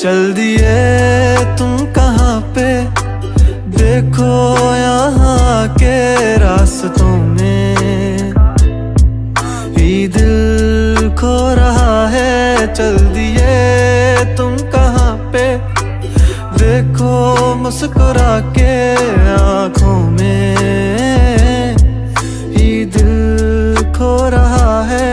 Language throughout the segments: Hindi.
चल दिए तुम कहाँ पे, देखो यहाँ के रास्तों में ही दिल खो रहा है। चल दिए तुम कहाँ पे, देखो मुस्कुरा के आँखों में ही दिल खो रहा है।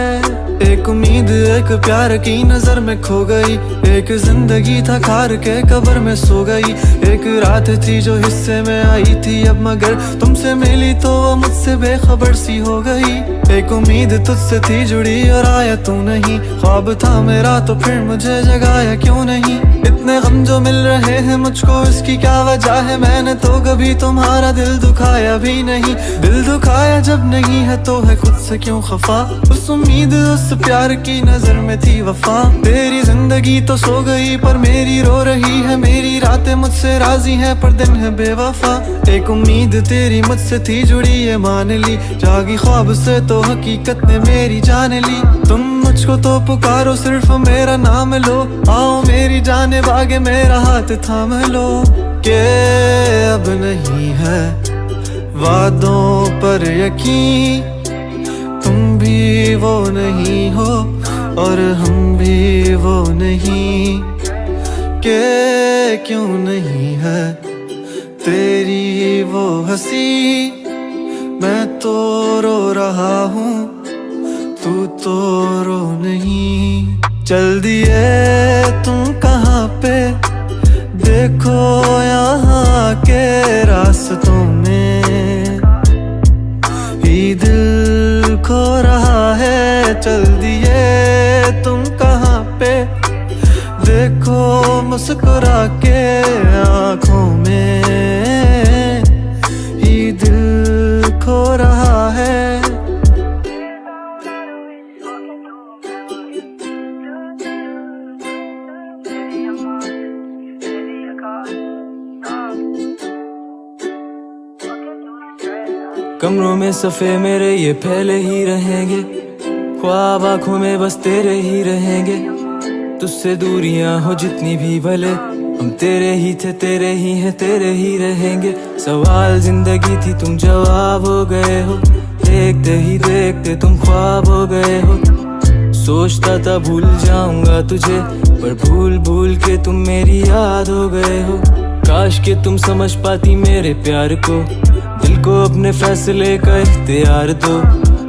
एक उम्मीद एक प्यार की नजर में खो गई, एक जिंदगी था खार के कब्र में सो गई। एक रात थी जो हिस्से में आई थी अब मगर तुमसे मिली तो वो मुझसे बेखबर सी हो गई। एक उम्मीद तुझसे थी जुड़ी और आया तू नहीं, ख्वाब था मेरा तो फिर मुझे जगाया क्यों नहीं। इतने गम जो मिल रहे हैं मुझको इसकी क्या वजह है, मैंने तो कभी तुम्हारा दिल दुखाया भी नहीं। दिल दुखाया जब नहीं है तो है खुद से क्यों खफा, उस उम्मीद उस प्यार की नजर में थी वफा। तेरी जिंदगी तो सो गई पर मेरी रो रही है, मेरी रातें मुझसे राजी हैं पर दिन है बेवफा। एक उम्मीद तेरी मुझसे थी जुड़ी ये मान ली, जागी ख्वाब से तो हकीकत ने मेरी जान ली। तुम मुझको तो पुकारो सिर्फ मेरा नाम लो, आओ मेरी जाने बागे मेरा हाथ थाम लो। के अब नहीं है वादों पर यकीन, तुम भी वो नहीं हो और हम भी वो नहीं। के क्यों नहीं है तेरी वो हंसी, मैं तो रो रहा हूँ तू तो रो नहीं। चल दिए तुम कहाँ पे, देखो यहाँ के रास्तों में ही दिल खो रहा है। चल दिए तुम कहाँ पे, देखो मुस्कुरा के आँखों में ही दिल खो रहा है। कमरों में सफ़े मेरे ये पहले ही रहेंगे, ख्वाब आँखों में बस तेरे ही रहेंगे। तुझसे दूरियां हो जितनी भी भले हम तेरे ही थे, तेरे ही हैं, तेरे ही रहेंगे। सवाल जिंदगी थी तुम जवाब हो गए हो, देखते ही देखते तुम ख्वाब हो गए हो। सोचता था भूल जाऊंगा तुझे पर भूल भूल के तुम मेरी याद हो गए हो। काश के तुम समझ पाती मेरे प्यार को, दिल को अपने फैसले का इख्तियार दो।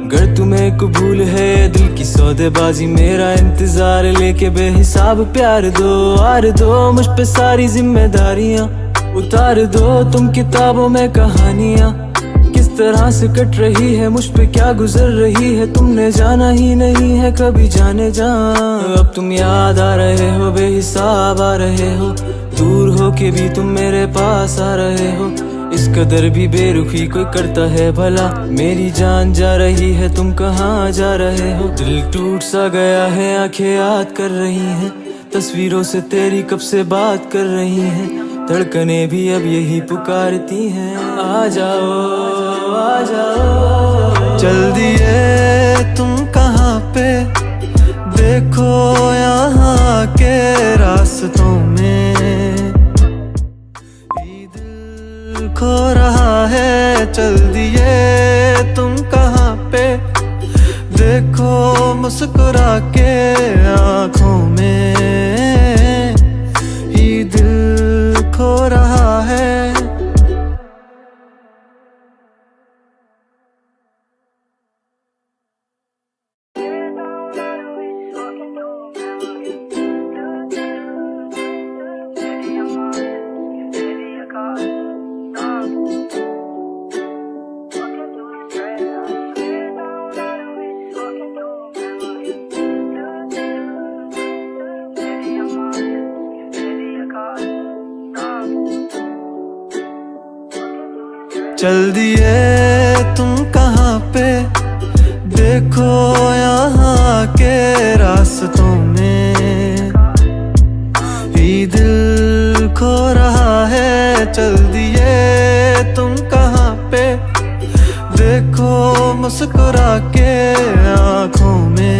अगर तुम्हें कबूल है दिल की सौदेबाजी, मेरा इंतजार लेके बेहिसाब प्यार दो। आर दो मुझ पे सारी जिम्मेदारियां, उतार दो तुम किताबों में कहानियां। किस तरह से कट रही है मुझ पे क्या गुजर रही है, तुमने जाना ही नहीं है कभी जाने जा। अब तुम याद आ रहे हो बेहिसाब आ रहे हो, दूर हो के भी तुम मेरे पास आ रहे हो। इस कदर भी बेरुखी कोई करता है भला, मेरी जान जा रही है तुम कहाँ जा रहे हो। दिल टूट सा गया है आंखें याद कर रही हैं, तस्वीरों से तेरी कब से बात कर रही हैं। धड़कनें भी अब यही पुकारती हैं, आ जाओ आ जाओ। चल दिए तुम कहाँ पे, देखो यहाँ के रास्तों में खो रहा है। चल दिए तुम कहाँ पे, देखो मुस्कुरा के आँखों में ही दिल खो रहा है। चल दिए तुम कहाँ पे, देखो यहाँ के रास्तों में ही दिल खो रहा है। चल दिए तुम कहाँ पे, देखो मुस्कुरा के आँखों में